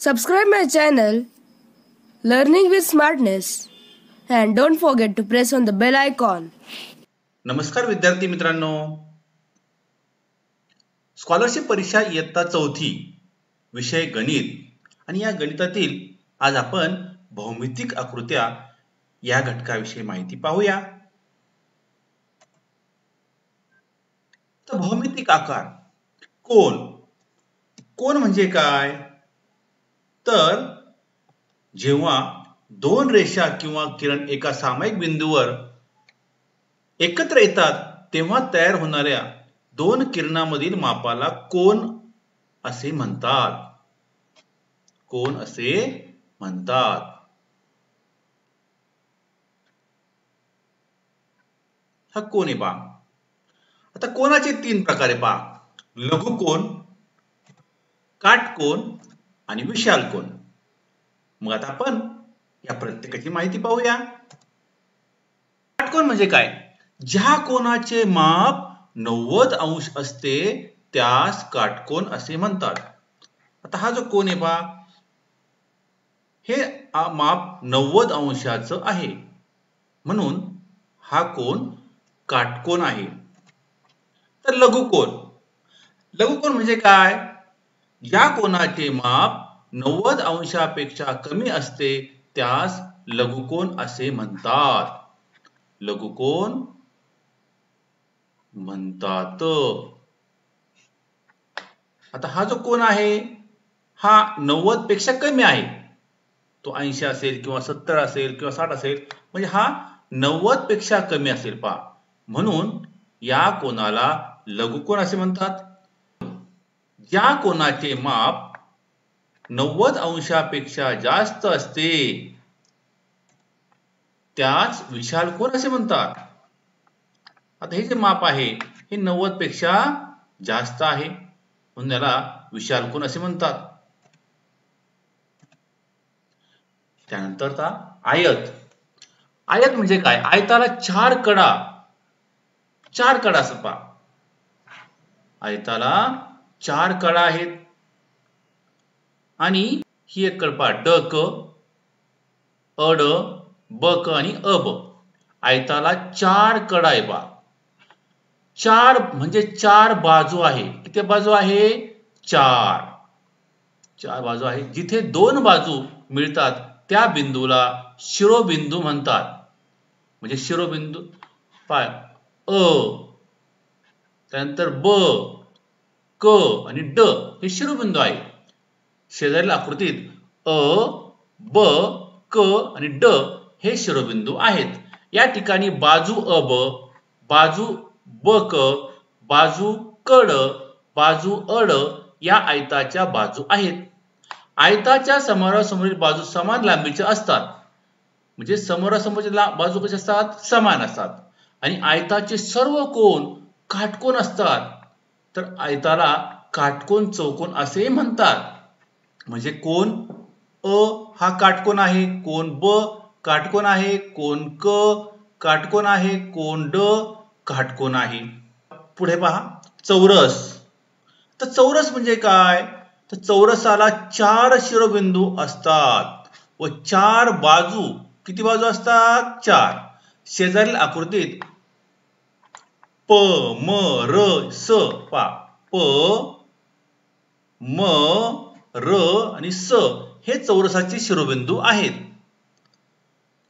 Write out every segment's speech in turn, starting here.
Subscribe my channel Learning with Smartness and don't forget to press on the bell icon. नमस्कार विद्यार्थी मित्रांनो, scholarship परीक्षा इयत्ता चौथी विषय गणित आणि या गणितातील आज आपण भौमितिक आकृत्या या घटकाविषयी माहिती पाहूया. तर भौमितिक आकार कोन म्हणजे काय? तर जेव्हा दोन रेषा किंवा किरण एका सामायिक बिंदूवर एकत्र येतात तेव्हा तयार होणाऱ्या दोन किरणांमधील मापाला कोन असे म्हणतात. कोन असे म्हणतात. हा कोन आहे पहा. आता कोनाचे तीन प्रकार आहे पहा. लघुकोन, काटकोन आणि विशाल कोन. मग आता आपण या प्रत्येकाची माहिती पाहूया. काटकोन म्हणजे काय? ज्या कोनाचे माप 90 अंश असते त्यास काटकोन असे म्हणतात. आता हा जो कोन आहे पहा, हे माप 90 अंशाचं आहे म्हणून हा कोन काटकोन आहे. तर लघुकोन म्हणजे काय? ज्या कोनाचे माप 90 अंशापेक्षा कमी असते त्यास लघुकोन असे म्हणतात. लघुकोन म्हणतात. आता हा जो कोन आहे हा 90 पेक्षा कमी आहे. तो 80 असेल किंवा 70 असेल किंवा 60 असेल, म्हणजे हा 90 पेक्षा कमी असेल पहा, म्हणून या कोनाला लघुकोन असे म्हणतात. ज्या कोनाचे माप 90 अंशापेक्षा जास्त असते त्यास विशाल कोन असे म्हणतात. आता हे जे माप आहे हे 90 पेक्षा जास्त आहे म्हणून याला विशाल कोन असे म्हणतात. त्यानंतर आयत म्हणजे काय? आयताला चार कडा असतात पहा. आयताला चार कडा आहेत आणि ही एक कड पहा, ड क, अड, ब क आणि अब. आयताला चार कडा आहे पहा. चार म्हणजे चार बाजू आहे. किती बाजू आहे? चार बाजू आहे. जिथे दोन बाजू मिळतात त्या बिंदूला शिरोबिंदू म्हणतात. म्हणजे शिरोबिंदू पाय अ, त्यानंतर ब, क आणि ड हे शिरोबिंदू आहे. शेजारील आकृतीत अ, ब, क आणि ड हे शिरोबिंदू आहेत. या ठिकाणी बाजू अब, बाजू बक, बाजू कड, बाजू अड या आयताच्या बाजू आहेत. आयताच्या समोरासमोरील बाजू समान लांबीच्या असतात. म्हणजे समोरासमोरच्या बाजू कशा असतात? समान असतात. आणि आयताचे सर्व कोन काटकोन असतात. तर आयताला काटकोन चौकोन असे म्हणतात. म्हणजे कोन अ हा काटकोन आहे, कोन ब काटकोन आहे, कोन क काटकोन आहे, कोन ड काटकोन आहे. पुढे पहा, चौरस. तर चौरस म्हणजे काय? तर चौरसाला चार शिरोबिंदू असतात व चार बाजू. किती बाजू असतात? चार. शेजारील आकृतीत प, म, र, स पहा. प, म, र आणि स हे चौरसाचे शिरोबिंदू आहेत.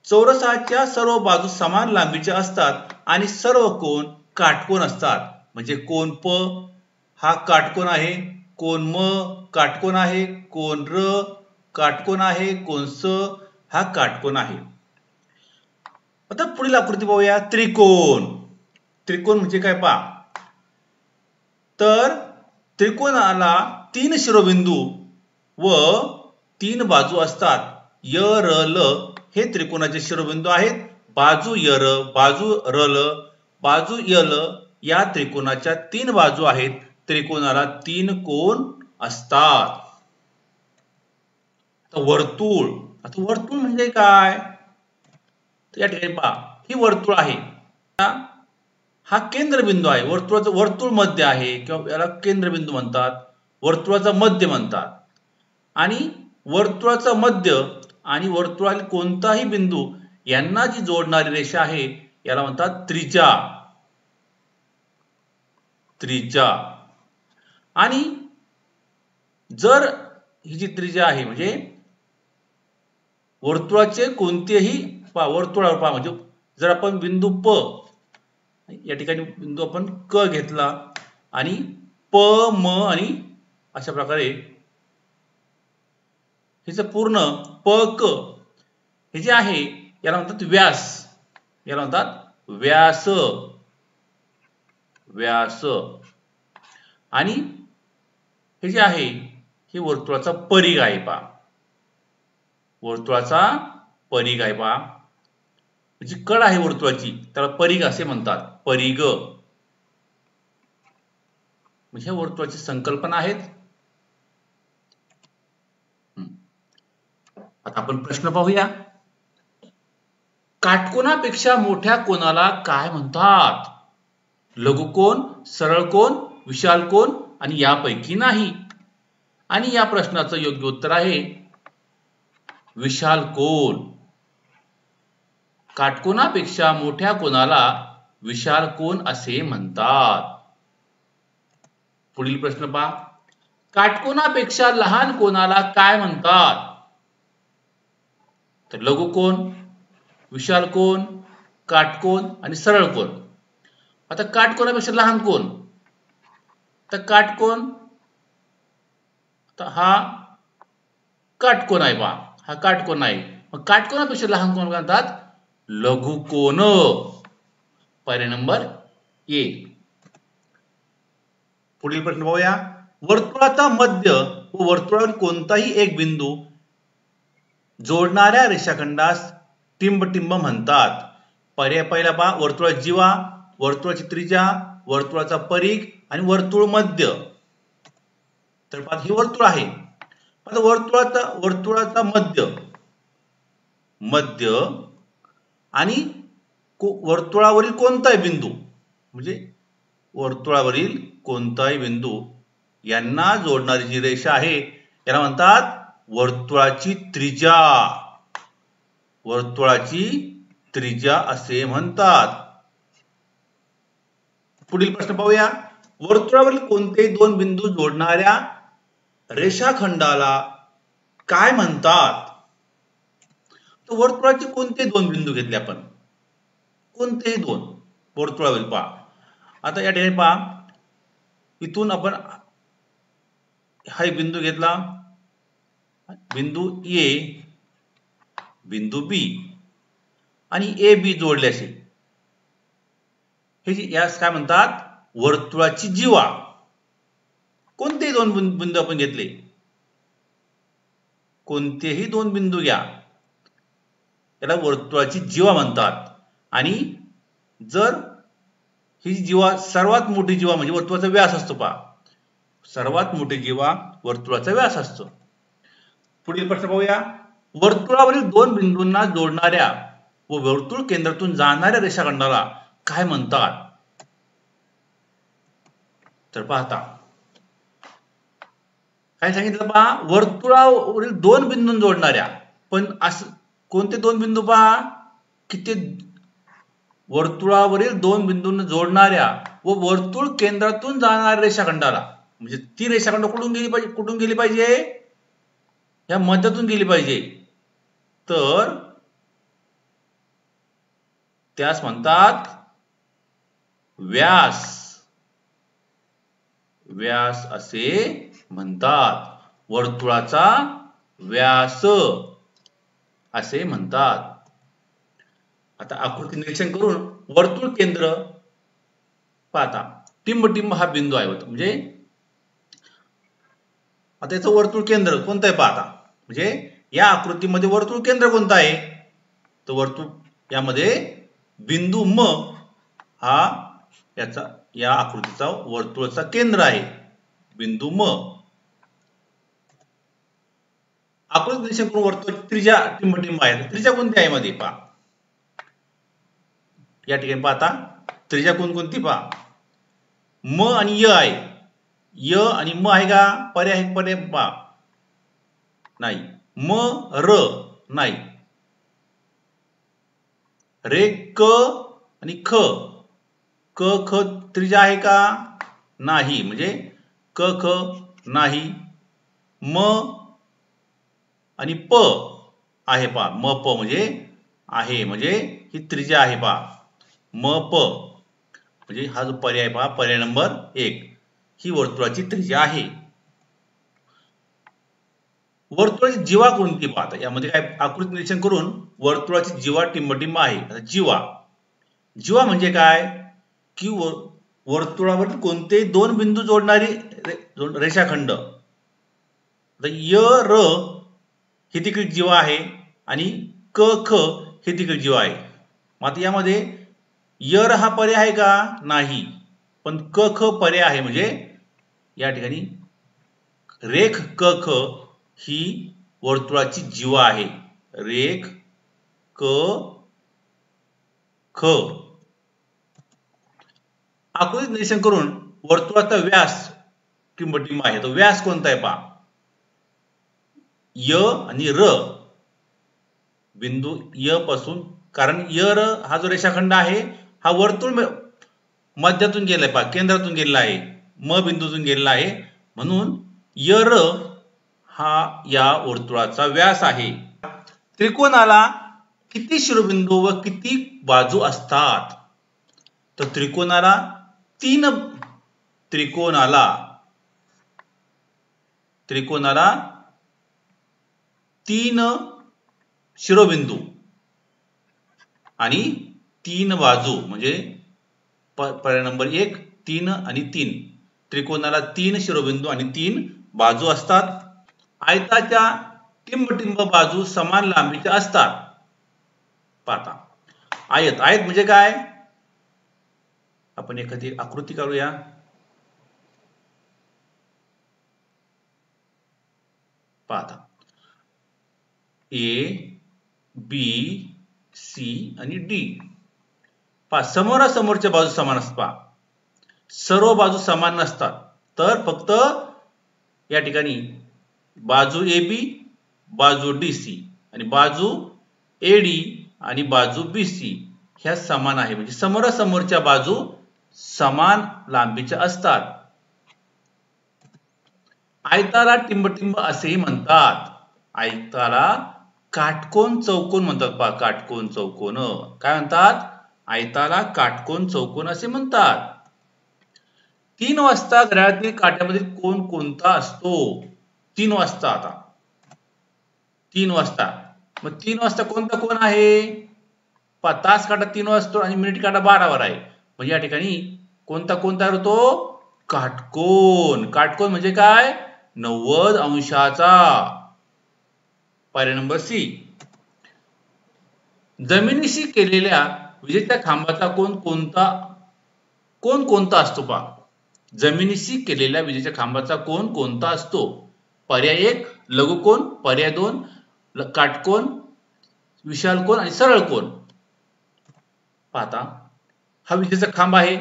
चौरसाच्या सर्व बाजू समान लांबीच्या असतात आणि सर्व कोन काटकोन असतात. म्हणजे कोन प हा काटकोन आहे, कोन म काटकोन आहे, कोन र काटकोन आहे, कोन स हा काटकोन आहे. आता पुढील आकृती पाहूया. त्रिकोण म्हणजे काय पहा. तर त्रिकोणाला तीन शिरोबिंदू व तीन बाजू असतात. य, र, ल हे त्रिकोणाचे शिरोबिंदू आहेत. बाजू य र, बाजू र ल, बाजू य ल या त्रिकोणाच्या तीन बाजू आहेत. त्रिकोणाला तीन कोन असतात. वर्तुळ. आता वर्तुळ म्हणजे काय? तर या ठिकाणी पहा, ही वर्तुळ आहे. हा केंद्रबिंदू आहे. वर्तुळ मध्य आहे किंवा याला केंद्रबिंदू म्हणतात, वर्तुळाचा मध्य म्हणतात. आणि वर्तुळाचा मध्य आणि वर्तुळातील कोणताही बिंदू यांना जी जोडणारी रेषा आहे याला म्हणतात त्रिज्या. त्रिज्या. आणि जर ही जी त्रिज्या आहे म्हणजे वर्तुळाचे कोणतेही वर्तुळावर पहा, म्हणजे जर आपण बिंदू प या ठिकाणी बिंदू आपण क घेतला आणि प म आणि अशा प्रकारे हिचं पूर्ण प क हे जे आहे याला म्हणतात व्यास. याला म्हणतात व्यास. व्यास. आणि हे जे आहे हे वर्तुळाचा परिघ आहे पहा. वर्तुळाचा परिघ आहे पहा. जी कड आहे वर्तुळाची त्याला परिघ असे म्हणतात. परिघ. म्हणजे वर्तुळाची संकल्पना आहेत. आता आपण प्रश्न पाहूया. काटकोनापेक्षा मोठ्या कोनाला काय म्हणतात? लघुकोन, सरळ कोन, विशाल कोन आणि यापैकी नाही. आणि या प्रश्नाचं योग्य उत्तर आहे विशाल कोन. काटकोनापेक्षा मोठ्या कोनाला विशाल कोन असे म्हणतात. पुढील प्रश्न पहा. काटकोनापेक्षा लहान कोनाला काय म्हणतात? तर लघुकोन, विशाल कोन, काटकोन आणि सरळ कोन. आता काटकोनापेक्षा लहान कोन, तर काटकोन, हा काटकोन आहे पहा. हा काटकोन आहे. मग काटकोनापेक्षा लहान कोन म्हणतात लघुकोन. पर्याय नंबर ए. पुढील प्रश्न पाहूया. वर्तुळाचा मध्य व वर्तुळावर कोणताही एक बिंदू जोडणाऱ्या रेषाखंडास टिंबटिंब म्हणतात. पर्याय पहिला पहा. वर्तुळाची जीवा, वर्तुळाची त्रिज्या, वर्तुळाचा परिघ आणि वर्तुळ मध्य. तर पहा हे वर्तुळ आहे. आता वर्तुळाचा मध्य आणि वर्तुळावरील कोणताही बिंदू, म्हणजे वर्तुळावरील कोणताही बिंदू यांना जोडणारी जी रेषा आहे याला म्हणतात वर्तुळाची त्रिज्या. वर्तुळाची त्रिज्या असे म्हणतात. पुढील प्रश्न पाहूया. वर्तुळावरील कोणतेही दोन बिंदू जोडणाऱ्या रेषाखंडाला काय म्हणतात? तर वर्तुळाचे कोणते दोन बिंदू घेतले आपण? कोणतेही दोन वर्तुळावरील पहा. आता या ठिकाणी पहा, इथून आपण हा बिंदू घेतला, बिंदू ए, बिंदू बी आणि ए बी जोडले असे. हे यास काय म्हणतात? वर्तुळाची जीवा. कोणतेही दोन बिंदू आपण घेतले, कोणतेही दोन बिंदू घ्या, याला वर्तुळाची जीवा म्हणतात. आणि जर ही जीवा सर्वात मोठी जीवा म्हणजे वर्तुळाचा व्यास असतो पहा. सर्वात मोठी जीवा वर्तुळाचा व्यास असतो. पुढील प्रश्न पाहूया. वर्तुळावरील दोन बिंदूंना जोडणाऱ्या व वर्तुळ केंद्रातून जाणाऱ्या रेषाखंडाला काय म्हणतात? तर पाहता काय सांगितलं पहा. वर्तुळावरील दोन बिंदूंना जोडणाऱ्या, पण असं कोणते दोन बिंदू पहा की ते वर्तुळावरील दोन बिंदूंना जोडणाऱ्या व वर्तुळ केंद्रातून जाणाऱ्या रेषाखंडाला, म्हणजे ती रेषाखंड कुठून गेली पाहिजे? या मध्यातून गेली पाहिजे. तर त्यास म्हणतात व्यास. व्यास असे म्हणतात. वर्तुळाचा व्यास असे म्हणतात. आता आकृती निरीक्षण करून वर्तुळ केंद्र पाहता. टिंबटिंब हा बिंदू आहे, म्हणजे आता याचं वर्तुळ केंद्र कोणतं आहे पाहता. म्हणजे या आकृतीमध्ये वर्तुळ केंद्र कोणतं आहे? तर वर्तुळ यामध्ये बिंदू म हा या आकृतीचा वर्तुळाचा केंद्र आहे. बिंदू म. आकृती निरीक्षण करून वर्तुळाची त्रिज्या टिंबटिंब आहे. त्रिज्या कोणती आहे मध्ये पहा. या ठिकाणी पाहता त्रिज्या कोणती पहा. म आणि य आहे. य आणि म आहे का? पर्याय पहा. नाही. म र नाही. रे क आणि ख. क ख त्रिज्या आहे का? नाही. म्हणजे क ख नाही. म आणि प आहे पा. म प म्हणजे आहे, म्हणजे ही त्रिज्या आहे पा. म प म्हणजे हा जो पर्याय पहा, पर्याय नंबर 1 ही वर्तुळाची त्रिज्या आहे. वर्तुळाची जीवा कोणती पाहता? यामध्ये काय आकृती निरीक्षण करून वर्तुळाची जीवा टिंबटिंब आहे. आता जीवा, जीवा म्हणजे काय की वर्तुळावरील कोणतेही दोन बिंदू जोडणारी रेषाखंड. य र ही देखील जीवा आहे आणि क ख हे देखील जीवा आहे. मग यामध्ये य र हा पर्याय आहे का? नाही. पण क ख पर्याय आहे. म्हणजे या ठिकाणी रेख क ख ही वर्तुळाची जीवा आहे. रेख क ख. आकृती निरीक्षण करून वर्तुळाचा व्यास टिंबटिंब आहे. तो व्यास कोणता आहे पहा. य आणि र बिंदू य पासून, कारण य र हा जो रेषाखंड आहे हा वर्तुळ मध्यातून गेलाय पहा, केंद्रातून गेलेला आहे, म बिंदूतून गेलेला आहे. म्हणून य र हा या वर्तुळाचा व्यास आहे. त्रिकोणाला किती शिरोबिंदू व किती बाजू असतात? तर त्रिकोणाला तीन शिरोबिंदू आणि 3 बाजू, म्हणजे पर्याय नंबर 1 3 आणि 3. त्रिकोणाला 3 शिरोबिंदू आणि 3 बाजू असतात. आयताच्या टिंबटिंब बाजू समान लांबीच्या असतात. पाहता आयत, आयत म्हणजे काय? आपण एखादी आकृती काढूया. पाहता ए बी सी आणि डी. पहा समोरासमोरच्या बाजू समान असतात. सर्व बाजू समान नसतात. तर फक्त या ठिकाणी बाजू ए बी, बाजू डी सी आणि बाजू ए डी आणि बाजू बी सी ह्या समान आहे. म्हणजे समोरासमोरच्या बाजू समान लांबीच्या असतात. आयताला टिंबटिंब असेही म्हणतात. आयताला काटकोन चौकोन म्हणतात. पहा काटकोन चौकोन काय म्हणतात? आयताला काटकोन चौकोन असे म्हणतात. 3 वाजता घड्याळातील काट्यामधील कोन कोणता असतो? 3 वाजता. आता 3 वाजता, मग 3 वाजता कोणता कोन आहे? पहा तास काटा 3 वाजतो आणि मिनिट काटा 12 वर आहे. म्हणजे या ठिकाणी कोणता कोन तयार होतो? काटकोन. काटकोन म्हणजे काय? 90 अंशाचा. पर्याय नंबर सी. जमिनीशी केलेल्या विजेच्या खांबाचा कोन कोणता असतो? पहा जमिनीशी केलेल्या विजेच्या खांबाचा कोन कोणता असतो? पर्याय 1 लघुकोन, पर्याय 2 काटकोन, विशाल कोन आणि सरळ कोन. पाहता हा विजेचा खांब आहे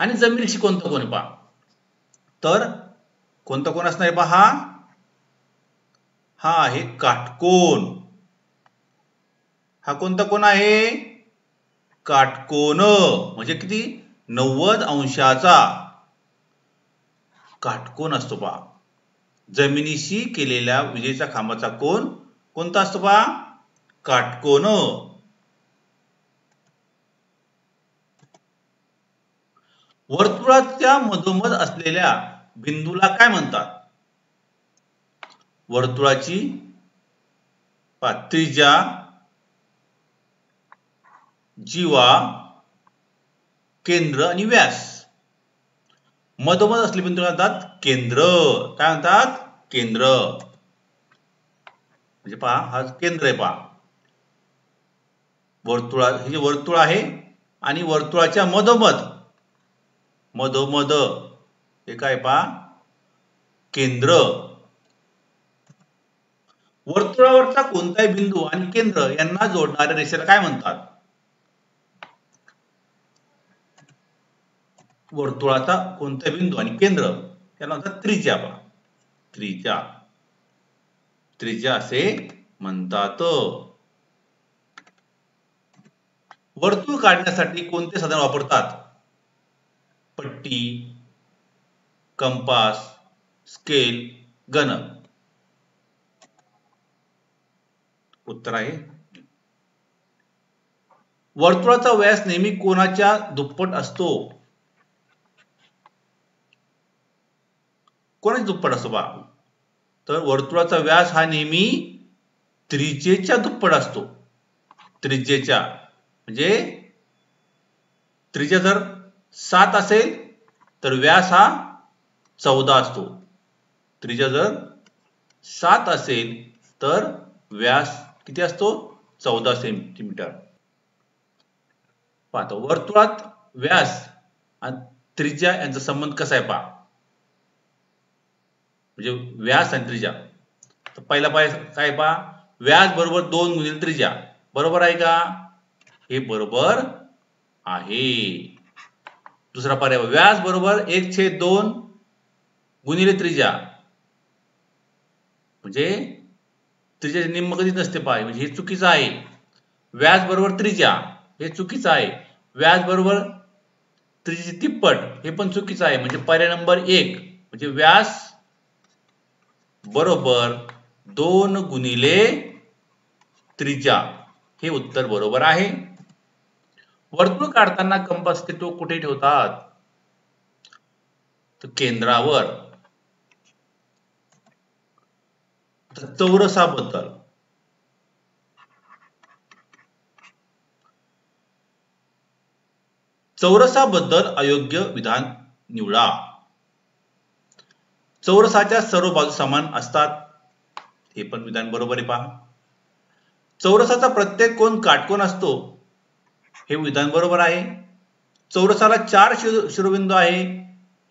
आणि जमिनीशी कोणता कोन पहा. तर कोणता कोन असणार आहे पहा? हा आहे काटकोन. हा कोणता कोन आहे? काटकोन. म्हणजे किती? 90 अंशाचा काटकोन असतो पहा. जमिनीशी केलेल्या विजेच्या खांबाचा कोन कोणता असतो पहा? काटकोन. वर्तुळाच्या मधोमध असलेल्या बिंदूला काय म्हणतात? वर्तुळाची त्रिज्या, जीवा, केंद्र आणि व्यास. मधोमध असलेले बिंदू म्हणतात केंद्र. काय म्हणतात? केंद्र. म्हणजे पहा हा केंद्र आहे. पहा हे जे वर्तुळ आहे आणि वर्तुळाच्या मधोमध हे काय पहा? केंद्र. वर्तुळावरचा कोणताही बिंदू आणि केंद्र यांना जोडणाऱ्या रेषेला काय म्हणतात? वर्तुळाचा कोणता बिंदू आणि केंद्र त्याला म्हणतात त्रिज्या. पहा त्रिज्या. त्रिज्या असे म्हणतात. वर्तुळ काढण्यासाठी कोणते साधन वापरतात? पट्टी, कंपास, स्केल, गणक. उत्तर आहे वर्तुळाचा व्यास नेहमी कोणाच्या दुप्पट असतो? कोणाच्या दुप्पट असतो बा? तर वर्तुळाचा व्यास हा नेहमी त्रिज्येच्या दुप्पट असतो. त्रिज्येच्या म्हणजे त्रिज्या जर 7 असेल तर व्यास हा 14 असतो. त्रिज्या जर 7 असेल तर व्यास किती असतो? 14 सेंटीमीटर. पाहता वर्तुळात व्यास आणि त्रिज्या यांचा संबंध कसा आहे पहा. म्हणजे व्यास आणि त्रिज्या. तर पहिला पाय काय पहा, व्यास बरोबर 2 गुणिले त्रिज्या. बरोबर आहे का? हे बरोबर आहे. दुसरा पर्याय व्यास बरोबर 1/2 गुणिले त्रिज्या. म्हणजे त्रिज्याचे निम्म कधीच नसते पहा, म्हणजे हे चुकीचं आहे. व्यास बरोबर त्रिज्या हे चुकीचं आहे. व्यास बरोबर त्रिज्याचे तिप्पट हे पण चुकीचं आहे. म्हणजे पर्याय नंबर 1 म्हणजे व्यास बरोबर 2 गुणिले त्रिज्या हे उत्तर बरोबर आहे. वर्तुळ काढताना कंपासचे टोक कुठे ठेवतात? तर केंद्रावर. चौरसाबद्दल चौरसाबद्दल अयोग्य विधान निवडा. चौरसाच्या सर्व बाजू समान असतात. हे पण विधान बरोबर आहे पहा. चौरसाचा प्रत्येक कोन काटकोन असतो. हे विधान बरोबर आहे. चौरसाला 4 शिरोबिंदू आहे.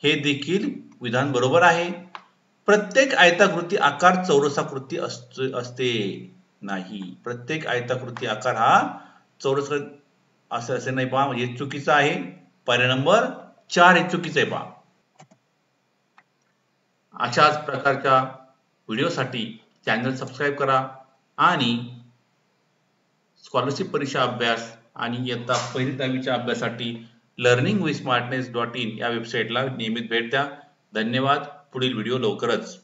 हे देखील विधान बरोबर आहे. प्रत्येक आयताकृती आकार चौरसाकृती असते नाही. प्रत्येक आयताकृती आकार हा चौरस असे नाही पहा, म्हणजे चुकीचं आहे. पर्याय नंबर 4 हे चुकीचं आहे पहा. अशाच प्रकारच्या व्हिडिओसाठी चॅनल सबस्क्राईब करा आणि स्कॉलरशिप परीक्षा अभ्यास आणि इयत्ता 1ली-10वीच्या अभ्यासासाठी learningwithsmartness.in या वेबसाईटला नियमित भेट द्या. धन्यवाद. पुढील व्हिडिओ लवकरच.